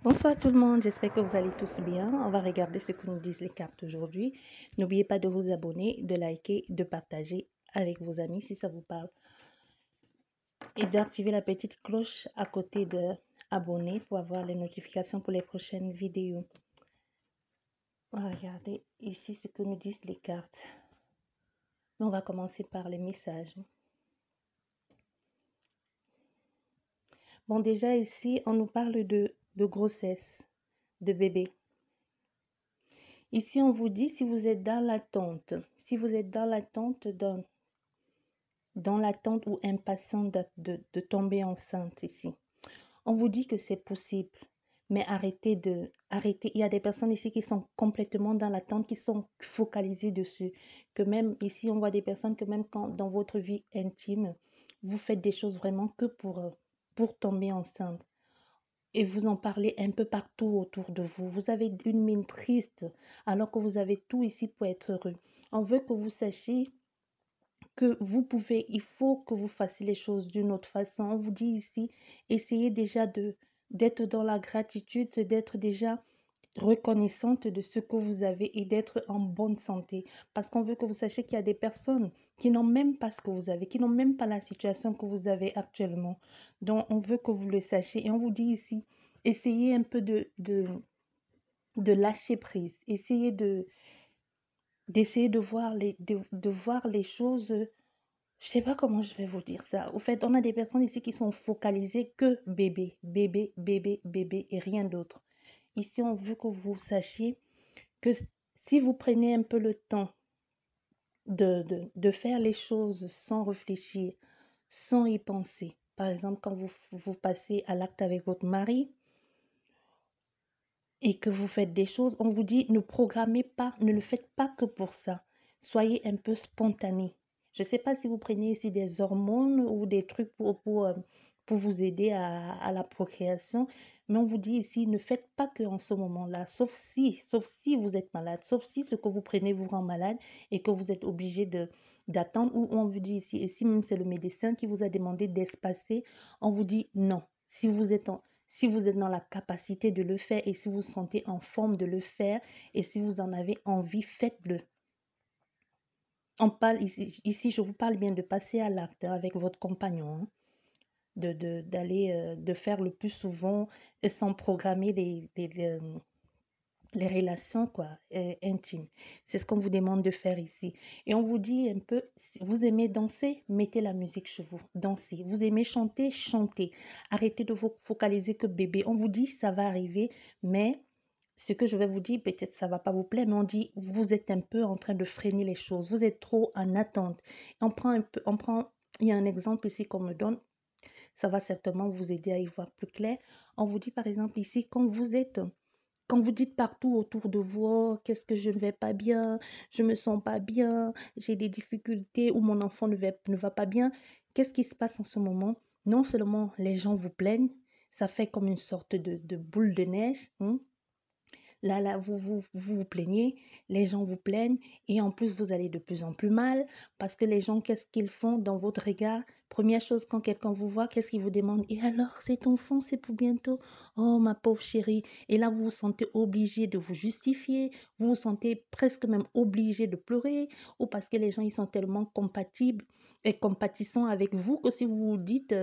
Bonsoir tout le monde, j'espère que vous allez tous bien. On va regarder ce que nous disent les cartes aujourd'hui. N'oubliez pas de vous abonner, de liker, de partager avec vos amis si ça vous parle. Et d'activer la petite cloche à côté de abonner pour avoir les notifications pour les prochaines vidéos. On va regarder ici ce que nous disent les cartes. On va commencer par les messages. Bon, déjà ici, on nous parle de grossesse, de bébé. Ici, on vous dit si vous êtes dans l'attente, dans l'attente ou impatient de tomber enceinte ici. On vous dit que c'est possible, mais arrêtez. Il y a des personnes ici qui sont complètement dans l'attente, qui sont focalisées dessus. Que même ici, on voit des personnes que même quand dans votre vie intime, vous faites des choses vraiment que pour tomber enceinte. Et vous en parlez un peu partout autour de vous. Vous avez une mine triste alors que vous avez tout ici pour être heureux. On veut que vous sachiez que vous pouvez, il faut que vous fassiez les choses d'une autre façon. On vous dit ici, essayez déjà d'être dans la gratitude, d'être déjà reconnaissante de ce que vous avez et d'être en bonne santé. Parce qu'on veut que vous sachiez qu'il y a des personnes qui n'ont même pas ce que vous avez, qui n'ont même pas la situation que vous avez actuellement. Donc, on veut que vous le sachiez. Et on vous dit ici, essayez un peu de lâcher prise. Essayez d'essayer de voir les choses. Je sais pas comment je vais vous dire ça. Au fait, on a des personnes ici qui sont focalisées que bébé, bébé, bébé, bébé et rien d'autre. Ici, on veut que vous sachiez que si vous prenez un peu le temps de faire les choses sans réfléchir, sans y penser. Par exemple, quand vous passez à l'acte avec votre mari et que vous faites des choses, on vous dit ne programmez pas, ne le faites pas que pour ça. Soyez un peu spontané. Je ne sais pas si vous prenez ici des hormones ou des trucs pour vous aider à la procréation, mais on vous dit ici, ne faites pas que en ce moment-là, sauf si vous êtes malade, sauf si ce que vous prenez vous rend malade et que vous êtes obligé d'attendre, ou on vous dit ici, et si même c'est le médecin qui vous a demandé d'espacer, on vous dit non. Si vous êtes dans la capacité de le faire et si vous vous sentez en forme de le faire et si vous en avez envie, faites-le. On parle ici, je vous parle bien de passer à l'acte avec votre compagnon, hein, de faire le plus souvent et sans programmer les relations intimes. C'est ce qu'on vous demande de faire ici. Et on vous dit un peu, si vous aimez danser, mettez la musique chez vous, dansez. Vous aimez chanter, chantez. Arrêtez de vous focaliser que bébé. On vous dit ça va arriver, mais ce que je vais vous dire, peut-être ça va pas vous plaire, mais on dit vous êtes un peu en train de freiner les choses. Vous êtes trop en attente. Il y a un exemple ici qu'on me donne. Ça va certainement vous aider à y voir plus clair. On vous dit par exemple ici, quand vous dites partout autour de vous: «Oh, qu'est-ce que je ne vais pas bien, je me sens pas bien, j'ai des difficultés ou mon enfant ne va pas bien», qu'est-ce qui se passe en ce moment? Non seulement les gens vous plaignent, ça fait comme une sorte de boule de neige, hein. Là, vous plaignez, les gens vous plaignent et en plus, vous allez de plus en plus mal parce que les gens, qu'est-ce qu'ils font dans votre regard? Première chose, quand quelqu'un vous voit, qu'est-ce qu'il vous demande? Et alors, cet enfant, c'est pour bientôt? Oh, ma pauvre chérie. Et là, vous vous sentez obligé de vous justifier, vous vous sentez presque même obligé de pleurer ou parce que les gens, ils sont tellement compatibles et compatissants avec vous que si vous vous dites,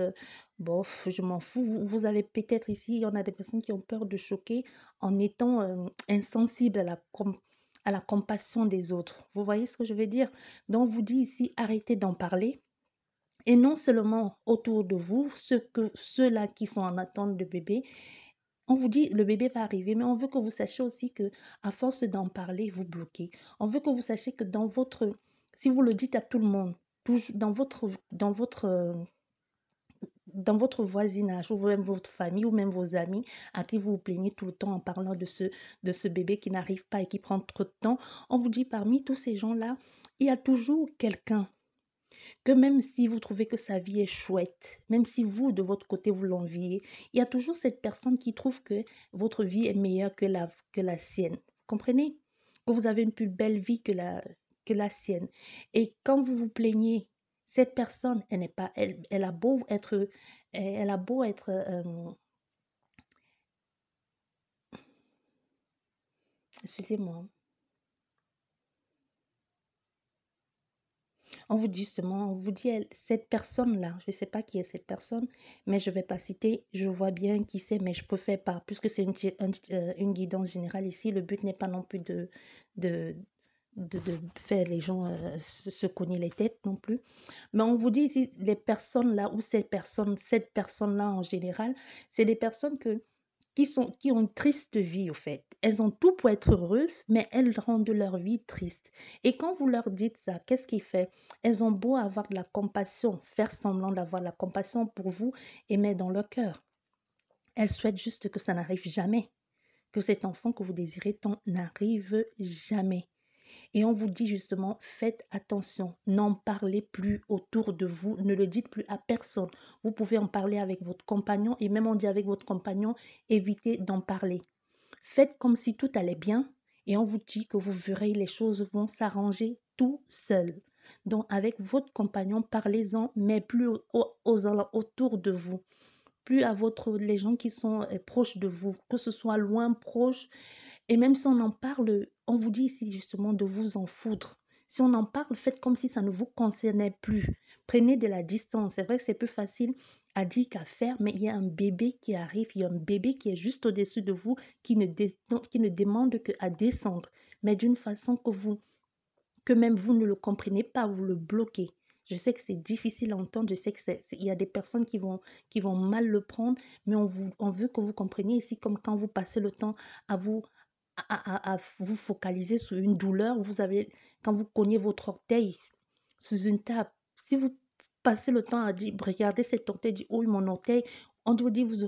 bof, je m'en fous, vous avez peut-être ici, il y en a des personnes qui ont peur de choquer en étant insensible à la compassion des autres. Vous voyez ce que je veux dire? Donc, on vous dit ici, arrêtez d'en parler. Et non seulement autour de vous, ceux-là qui sont en attente de bébé, on vous dit le bébé va arriver, mais on veut que vous sachiez aussi que à force d'en parler, vous bloquez. On veut que vous sachiez que si vous le dites à tout le monde, dans votre voisinage ou même votre famille ou même vos amis à qui vous vous plaignez tout le temps en parlant de ce bébé qui n'arrive pas et qui prend trop de temps, on vous dit parmi tous ces gens-là, il y a toujours quelqu'un que même si vous trouvez que sa vie est chouette, même si vous, de votre côté, vous l'enviez, il y a toujours cette personne qui trouve que votre vie est meilleure que la sienne. Vous comprenez? Que vous avez une plus belle vie que la sienne. Et quand vous vous plaignez, cette personne, elle n'est pas, elle a beau être Excusez-moi. On vous dit justement, on vous dit, cette personne-là, je ne sais pas qui est cette personne, mais je ne vais pas citer, je vois bien qui c'est, mais je préfère pas, puisque c'est une guidance générale ici, le but n'est pas non plus de, de faire les gens se cogner les têtes non plus. Mais on vous dit ici, les personnes là, ou cette personne-là en général, c'est des personnes qui ont une triste vie, au fait. Elles ont tout pour être heureuses, mais elles rendent leur vie triste. Et quand vous leur dites ça, qu'est-ce qui fait? Elles ont beau avoir de la compassion, faire semblant d'avoir de la compassion pour vous, et mais dans leur cœur, elles souhaitent juste que ça n'arrive jamais, que cet enfant que vous désirez tant n'arrive jamais. Et on vous dit justement, faites attention, n'en parlez plus autour de vous, ne le dites plus à personne. Vous pouvez en parler avec votre compagnon et même on dit avec votre compagnon, évitez d'en parler. Faites comme si tout allait bien et on vous dit que vous verrez, les choses vont s'arranger tout seul. Donc avec votre compagnon, parlez-en, mais plus autour de vous, plus à les gens qui sont proches de vous, que ce soit loin, proche, et même si on en parle, on vous dit ici justement de vous en foutre. Si on en parle, faites comme si ça ne vous concernait plus. Prenez de la distance. C'est vrai que c'est plus facile à dire qu'à faire, mais il y a un bébé qui arrive, il y a un bébé qui est juste au-dessus de vous, qui ne demande qu'à descendre, mais d'une façon que même vous ne le comprenez pas, vous le bloquez. Je sais que c'est difficile à entendre, je sais que il y a des personnes qui vont mal le prendre, mais on veut que vous compreniez ici, comme quand vous passez le temps à vous à vous focaliser sur une douleur. Quand vous cognez votre orteil sous une table, si vous passez le temps à dire, regardez cet orteil, dit, oh mon orteil, on doit dire, vous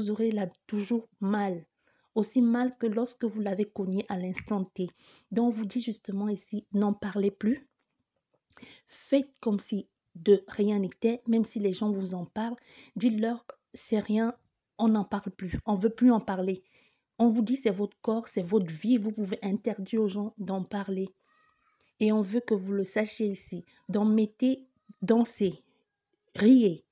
aurez là toujours mal. Aussi mal que lorsque vous l'avez cogné à l'instant T. Donc, on vous dit justement ici, n'en parlez plus. Faites comme si de rien n'était, même si les gens vous en parlent. Dites-leur, c'est rien, on n'en parle plus, on ne veut plus en parler. On vous dit c'est votre corps, c'est votre vie, vous pouvez interdire aux gens d'en parler. Et on veut que vous le sachiez ici. Donc mettez, dansez, riez,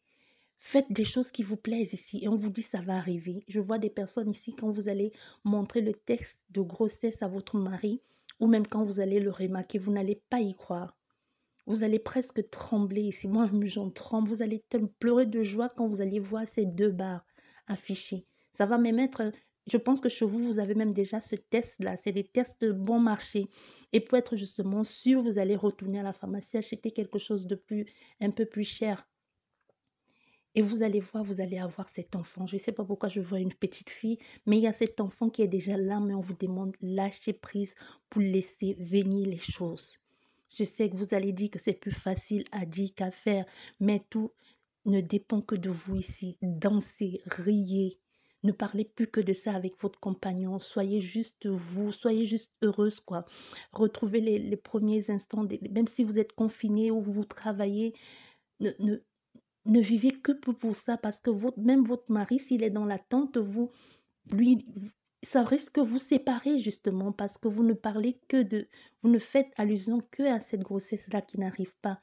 faites des choses qui vous plaisent ici. Et on vous dit ça va arriver. Je vois des personnes ici quand vous allez montrer le texte de grossesse à votre mari ou même quand vous allez le remarquer, vous n'allez pas y croire. Vous allez presque trembler ici. Moi, j'en tremble. Vous allez pleurer de joie quand vous allez voir ces deux barres affichées. Ça va même être, je pense que chez vous, vous avez même déjà ce test-là. C'est des tests de bon marché. Et pour être justement sûr, vous allez retourner à la pharmacie, acheter quelque chose un peu plus cher. Et vous allez voir, vous allez avoir cet enfant. Je ne sais pas pourquoi je vois une petite fille, mais il y a cet enfant qui est déjà là, mais on vous demande lâcher prise pour laisser venir les choses. Je sais que vous allez dire que c'est plus facile à dire qu'à faire, mais tout ne dépend que de vous ici. Dansez, riez. Ne parlez plus que de ça avec votre compagnon. Soyez juste vous, soyez juste heureuse, quoi. Retrouvez les premiers instants, même si vous êtes confiné ou vous travaillez, ne, ne, ne vivez que pour ça, parce que même votre mari, s'il est dans l'attente, lui, ça risque de vous séparer justement, parce que vous ne faites allusion que à cette grossesse-là qui n'arrive pas.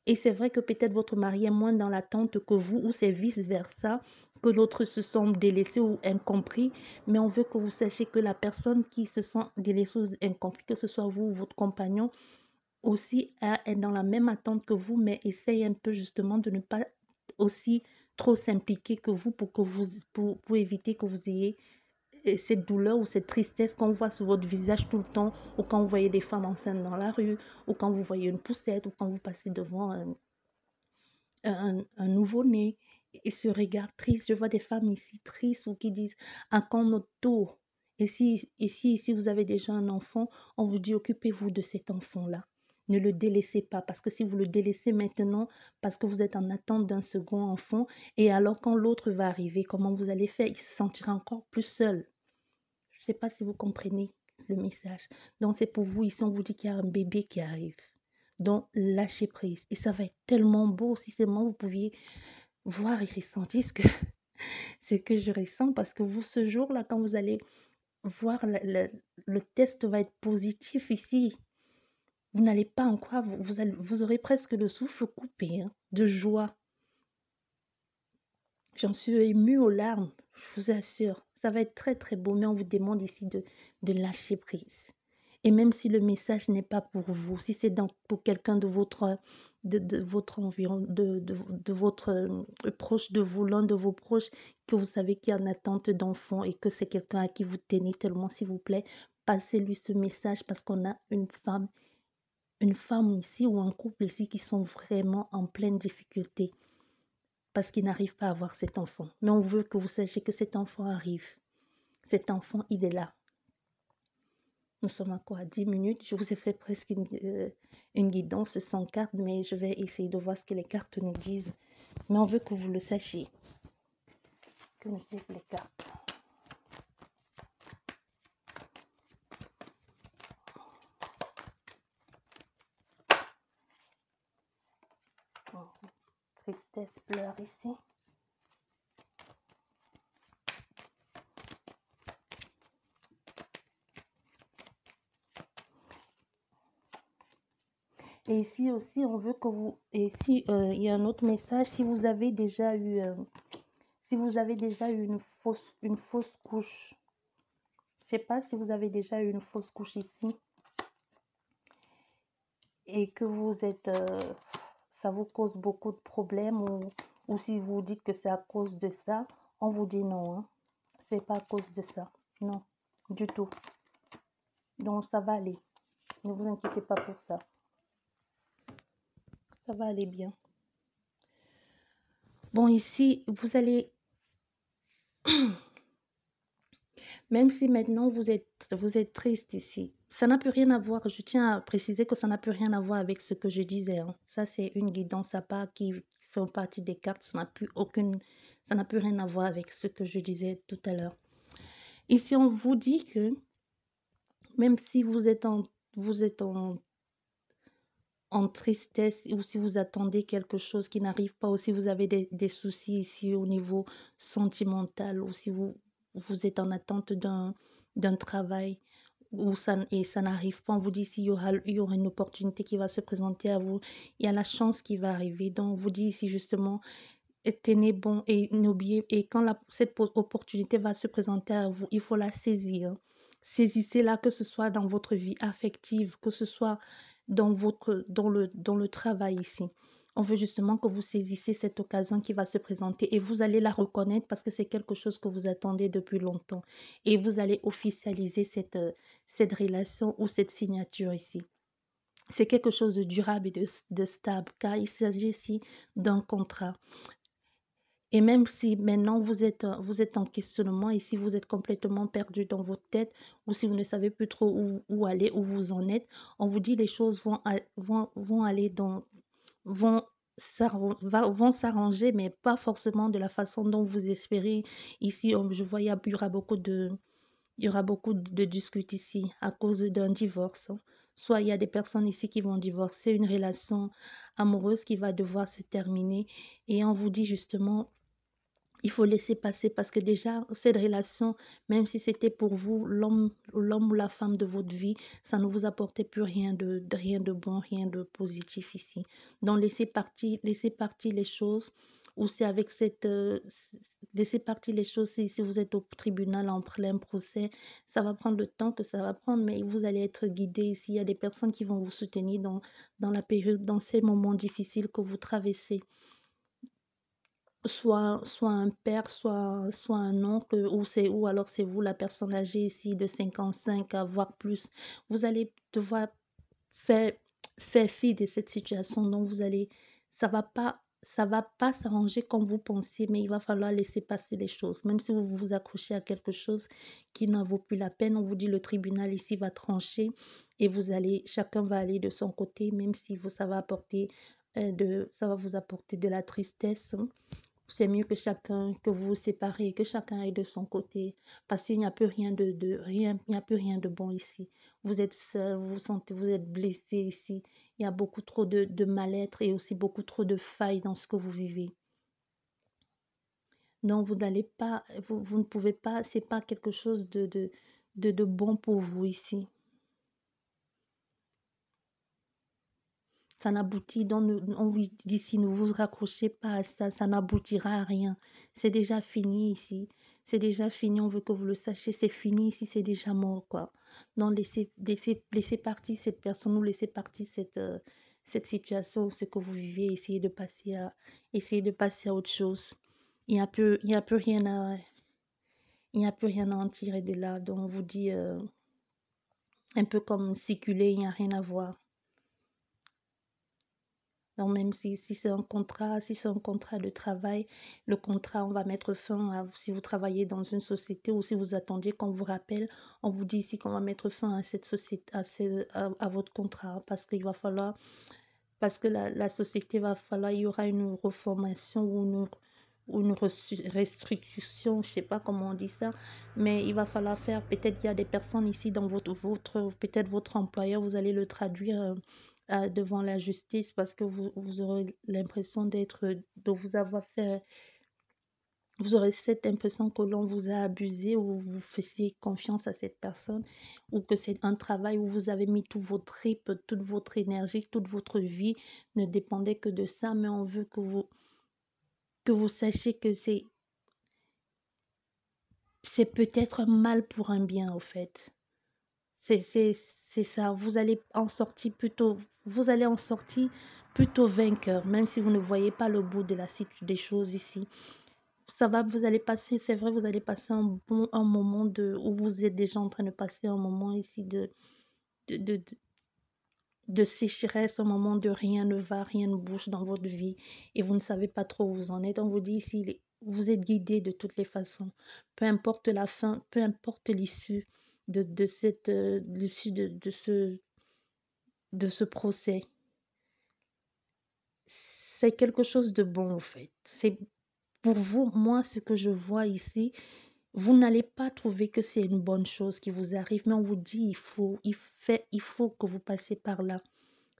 Et c'est vrai que peut-être votre mari est moins dans l'attente que vous, ou c'est vice-versa, que l'autre se sent délaissé ou incompris, mais on veut que vous sachiez que la personne qui se sent délaissée ou incompris, que ce soit vous ou votre compagnon, aussi est dans la même attente que vous, mais essaye un peu justement de ne pas aussi trop s'impliquer que vous pour éviter que vous ayez cette douleur ou cette tristesse qu'on voit sur votre visage tout le temps, ou quand vous voyez des femmes enceintes dans la rue, ou quand vous voyez une poussette, ou quand vous passez devant un nouveau-né et ce regard triste. Je vois des femmes ici tristes ou qui disent à quand notre tour. Et si vous avez déjà un enfant, on vous dit occupez-vous de cet enfant-là. Ne le délaissez pas, parce que si vous le délaissez maintenant, parce que vous êtes en attente d'un second enfant, et alors quand l'autre va arriver, comment vous allez faire? Il se sentira encore plus seul. Je ne sais pas si vous comprenez le message. Donc c'est pour vous, ici on vous dit qu'il y a un bébé qui arrive. Donc lâchez prise. Et ça va être tellement beau si seulement vous pouviez voir et ressentir ce que je ressens. Parce que vous, ce jour-là, quand vous allez voir, le test va être positif ici. Vous n'allez pas en croire, vous aurez presque le souffle coupé hein, de joie. J'en suis émue aux larmes, je vous assure. Ça va être très, très beau, mais on vous demande ici de lâcher prise. Et même si le message n'est pas pour vous, si c'est pour quelqu'un de votre environ, de votre proche de vous, l'un de vos proches, que vous savez qu'il y a en attente d'enfant et que c'est quelqu'un à qui vous tenez tellement, s'il vous plaît, passez-lui ce message parce qu'on a une femme ici ou un couple ici qui sont vraiment en pleine difficulté parce qu'ils n'arrivent pas à avoir cet enfant. Mais on veut que vous sachiez que cet enfant arrive. Cet enfant, il est là. Nous sommes à quoi? 10 minutes. Je vous ai fait presque une guidance sans carte, mais je vais essayer de voir ce que les cartes nous disent. Mais on veut que vous le sachiez. Que nous disent les cartes. Oh, tristesse, pleure ici. Et ici aussi, on veut que vous... Et ici, il y a un autre message. Si vous avez déjà eu... si vous avez déjà eu une fausse couche, je ne sais pas si vous avez déjà eu une fausse couche ici et que vous êtes, ça vous cause beaucoup de problèmes ou si vous dites que c'est à cause de ça, on vous dit non, hein. C'est pas à cause de ça, non, du tout. Donc ça va aller, ne vous inquiétez pas pour ça. Ça va aller bien. Bon, ici, vous allez... Même si maintenant vous êtes triste ici, ça n'a plus rien à voir. Je tiens à préciser que ça n'a plus rien à voir avec ce que je disais, hein. Ça, c'est une guidance à part qui fait partie des cartes. Ça n'a plus rien à voir avec ce que je disais tout à l'heure. Ici, on vous dit que même si vous êtes en tristesse ou si vous attendez quelque chose qui n'arrive pas ou si vous avez des soucis ici au niveau sentimental ou si vous êtes en attente d'un travail et ça n'arrive pas, on vous dit s'il y aura une opportunité qui va se présenter à vous, il y a la chance qui va arriver. Donc, on vous dit ici justement, tenez bon et n'oubliez, et quand cette opportunité va se présenter à vous, il faut la saisir. Saisissez-la, que ce soit dans votre vie affective, que ce soit dans le travail ici. On veut justement que vous saisissez cette occasion qui va se présenter et vous allez la reconnaître parce que c'est quelque chose que vous attendez depuis longtemps. Et vous allez officialiser cette relation ou cette signature ici. C'est quelque chose de durable et de stable car il s'agit ici d'un contrat. Et même si maintenant vous êtes en questionnement et si vous êtes complètement perdu dans votre tête ou si vous ne savez plus trop où aller, où vous en êtes, on vous dit les choses vont aller vont vont s'arranger, mais pas forcément de la façon dont vous espérez. Ici, je vois, il y aura beaucoup de disputes ici à cause d'un divorce, hein. Soit il y a des personnes ici qui vont divorcer, une relation amoureuse qui va devoir se terminer. Et on vous dit justement, il faut laisser passer parce que déjà, cette relation, même si c'était pour vous l'homme ou la femme de votre vie, ça ne vous apportait plus rien de bon, rien de positif ici. Donc, laissez partir les choses ou c'est avec laissez partir les choses si vous êtes au tribunal en plein procès, ça va prendre le temps que ça va prendre, mais vous allez être guidé ici. Il y a des personnes qui vont vous soutenir dans la période, dans ces moments difficiles que vous traversez. Soit un père, soit un oncle, ou alors c'est vous, la personne âgée ici de 55 à voire plus. Vous allez devoir faire, faire fi de cette situation. Donc, ça va pas s'arranger comme vous pensiez, mais il va falloir laisser passer les choses. Même si vous vous accrochez à quelque chose qui n'en vaut plus la peine, on vous dit le tribunal ici va trancher et chacun va aller de son côté, même si ça va ça va vous apporter de la tristesse, hein. C'est mieux que vous vous séparez, que chacun aille de son côté, parce qu'il n'y a plus rien il n'y a plus rien de bon ici. Vous êtes seul, vous êtes blessé ici. Il y a beaucoup trop de mal-être et aussi beaucoup trop de failles dans ce que vous vivez. Donc, vous ne pouvez pas, c'est pas quelque chose de bon pour vous ici. Ça n'aboutit, donc on vous dit si ne vous raccrochez pas à ça, ça n'aboutira à rien. C'est déjà fini ici. C'est déjà fini, on veut que vous le sachiez, c'est fini ici, c'est déjà mort, quoi. Donc laissez partir cette personne ou laissez partir cette situation, ce que vous vivez, essayez de passer à autre chose. Il y a plus rien à, il n'y a plus rien à en tirer de là. Donc on vous dit un peu comme circuler, il n'y a rien à voir. Donc même si c'est un contrat, si c'est un contrat de travail, le contrat, on va mettre fin à, si vous travaillez dans une société ou si vous attendiez qu'on vous rappelle, on vous dit ici qu'on va mettre fin à cette société, à votre contrat, parce qu'il va falloir, parce que la société va falloir, il y aura une reformation ou une restructuration, je sais pas comment on dit ça, mais il va falloir faire, peut-être il y a des personnes ici dans peut-être votre employeur, vous allez le traduire devant la justice parce que vous aurez l'impression de vous avoir fait, vous aurez cette impression que l'on vous a abusé ou vous faisiez confiance à cette personne ou que c'est un travail où vous avez mis tout votre tripes, toute votre énergie, toute votre vie ne dépendait que de ça, mais on veut que vous sachiez que c'est peut-être un mal pour un bien, au fait. C'est ça. Vous allez en sortir plutôt vainqueur, même si vous ne voyez pas le bout de des choses ici. Ça va, vous allez passer, c'est vrai, vous allez passer un moment où vous êtes déjà en train de passer un moment ici de, de, de de sécheresse, un moment de rien ne va, rien ne bouge dans votre vie et vous ne savez pas trop où vous en êtes. On vous dit ici, vous êtes guidé de toutes les façons. Peu importe la fin, peu importe l'issue l'issue de ce procès. C'est quelque chose de bon, en fait. C'est pour vous, moi, ce que je vois ici, vous n'allez pas trouver que c'est une bonne chose qui vous arrive, mais on vous dit, il faut que vous passiez par là.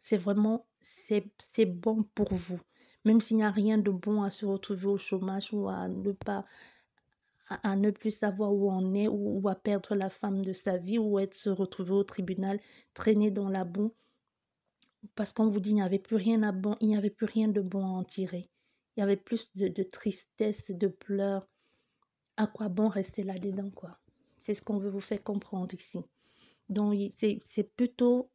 C'est vraiment, c'est bon pour vous. Même s'il n'y a rien de bon à se retrouver au chômage ou à ne plus savoir où on est ou à perdre la femme de sa vie ou être se retrouver au tribunal, traîner dans la boue, parce qu'on vous dit il n'y avait plus rien il n'y avait plus rien de bon à en tirer. Il y avait plus de tristesse, de pleurs. À quoi bon rester là-dedans, quoi? C'est ce qu'on veut vous faire comprendre ici. Donc, c'est plutôt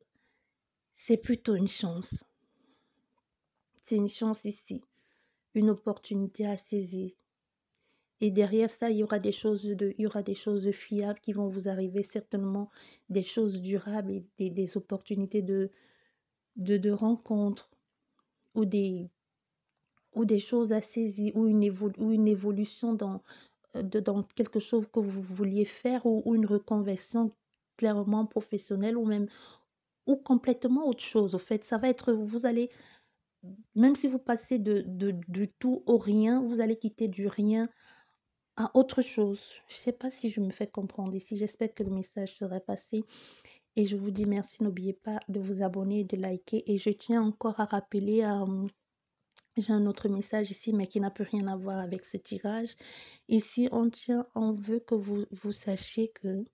une chance. C'est une chance ici, une opportunité à saisir. Et derrière ça, il y aura des choses fiables qui vont vous arriver, certainement des choses durables et des opportunités de rencontres ou des choses à saisir ou une évolution dans quelque chose que vous vouliez faire ou une reconversion clairement professionnelle ou complètement autre chose. Au fait, ça va être, vous allez, même si vous passez du tout au rien, vous allez quitter du rien à autre chose. Je ne sais pas si je me fais comprendre ici. J'espère que le message sera passé. Et je vous dis merci. N'oubliez pas de vous abonner et de liker. Et je tiens encore à rappeler, j'ai un autre message ici, mais qui n'a plus rien à voir avec ce tirage. Ici, on veut que vous sachiez que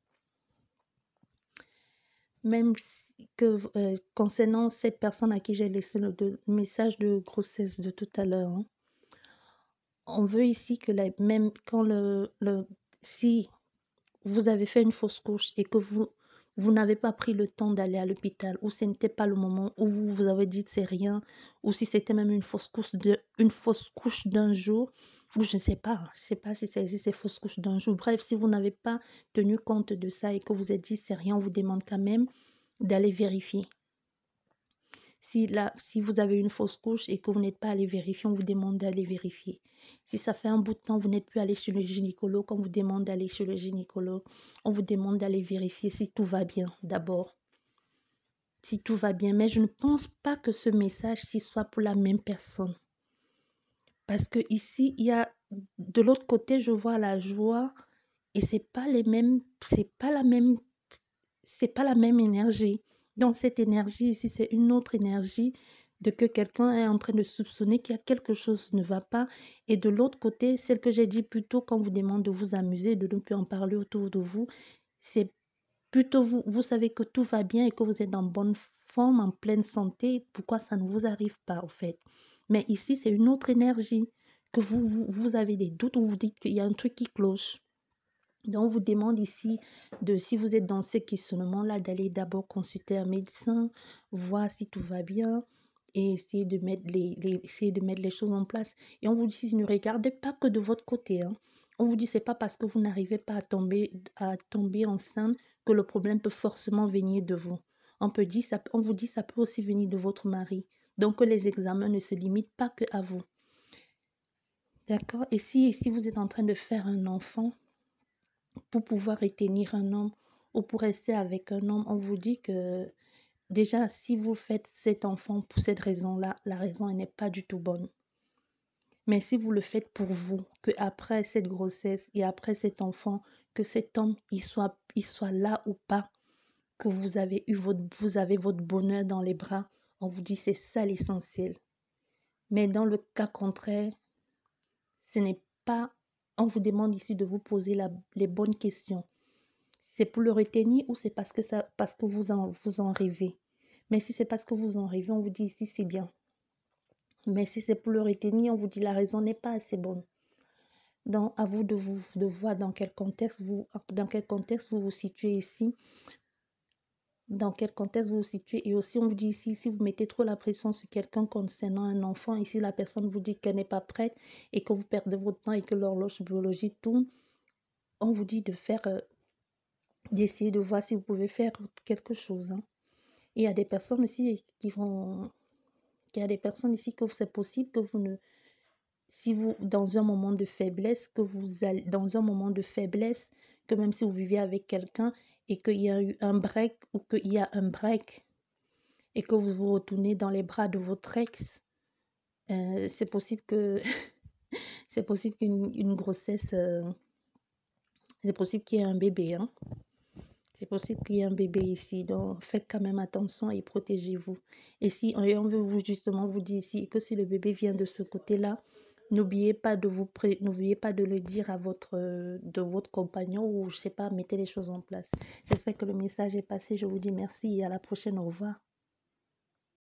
même concernant cette personne à qui j'ai laissé le message de grossesse de tout à l'heure, hein, on veut ici que même quand si vous avez fait une fausse couche et que vous n'avez pas pris le temps d'aller à l'hôpital ou ce n'était pas le moment où vous avez dit que c'est rien ou si c'était même une fausse couche d'un jour ou je sais pas si ça existe ces fausses couches d'un jour. Bref, si vous n'avez pas tenu compte de ça et que vous êtes dit c'est rien, on vous demande quand même d'aller vérifier. Si vous avez une fausse couche et que vous n'êtes pas allé vérifier, on vous demande d'aller vérifier. Si ça fait un bout de temps, vous n'êtes plus allé chez le gynécologue, on vous demande d'aller chez le gynécologue. On vous demande d'aller vérifier si tout va bien d'abord. Si tout va bien. Mais je ne pense pas que ce message-ci soit pour la même personne. Parce que ici, il y a de l'autre côté, je vois la joie et c'est pas la même énergie. Dans cette énergie ici, c'est une autre énergie de que quelqu'un est en train de soupçonner qu'il y a quelque chose qui ne va pas. Et de l'autre côté, celle que j'ai dit plus tôt quand on vous demande de vous amuser, de ne plus en parler autour de vous, c'est plutôt vous savez que tout va bien et que vous êtes en bonne forme, en pleine santé. Pourquoi ça ne vous arrive pas, au fait? Mais ici, c'est une autre énergie que vous avez des doutes ou vous dites qu'il y a un truc qui cloche. Donc, on vous demande ici, si vous êtes dans ce questionnement-là, d'aller d'abord consulter un médecin, voir si tout va bien et essayer de mettre essayer de mettre les choses en place. Et on vous dit, ne regardez pas que de votre côté, hein. On vous dit, c'est pas parce que vous n'arrivez pas à tomber enceinte que le problème peut forcément venir de vous. On vous dit, ça peut aussi venir de votre mari. Donc, que les examens ne se limitent pas que à vous. D'accord? Et si vous êtes en train de faire un enfant, pour pouvoir retenir un homme ou pour rester avec un homme, on vous dit que déjà, si vous faites cet enfant pour cette raison-là, la raison elle n'est pas du tout bonne. Mais si vous le faites pour vous, que après cette grossesse et après cet enfant, que cet homme il soit là ou pas, que vous avez votre bonheur dans les bras, on vous dit c'est ça l'essentiel. Mais dans le cas contraire, ce n'est pas, on vous demande ici de vous poser les bonnes questions. C'est pour le retenir ou c'est parce que vous en rêvez. Mais si c'est parce que vous en rêvez, on vous dit ici c'est bien. Mais si c'est pour le retenir, on vous dit la raison n'est pas assez bonne. Donc à vous de voir dans quel contexte vous vous situez ici. Dans quel contexte vous vous situez. Et aussi on vous dit ici, si vous mettez trop la pression sur quelqu'un concernant un enfant, ici la personne vous dit qu'elle n'est pas prête et que vous perdez votre temps et que l'horloge biologique tourne, on vous dit d'essayer de voir si vous pouvez faire quelque chose, hein. Il y a des personnes ici il y a des personnes ici que c'est possible que vous ne, si vous, dans un moment de faiblesse, dans un moment de faiblesse, que même si vous vivez avec quelqu'un et qu'il y a eu un break ou qu'il y a un break et que vous vous retournez dans les bras de votre ex, c'est possible que, c'est possible qu'une grossesse, c'est possible qu'il y ait un bébé, hein. C'est possible qu'il y ait un bébé ici, donc faites quand même attention et protégez-vous. Et si on veut justement vous dire ici que si le bébé vient de ce côté-là, n'oubliez pas de le dire à de votre compagnon ou je sais pas, mettez les choses en place. J'espère que le message est passé. Je vous dis merci et à la prochaine. Au revoir.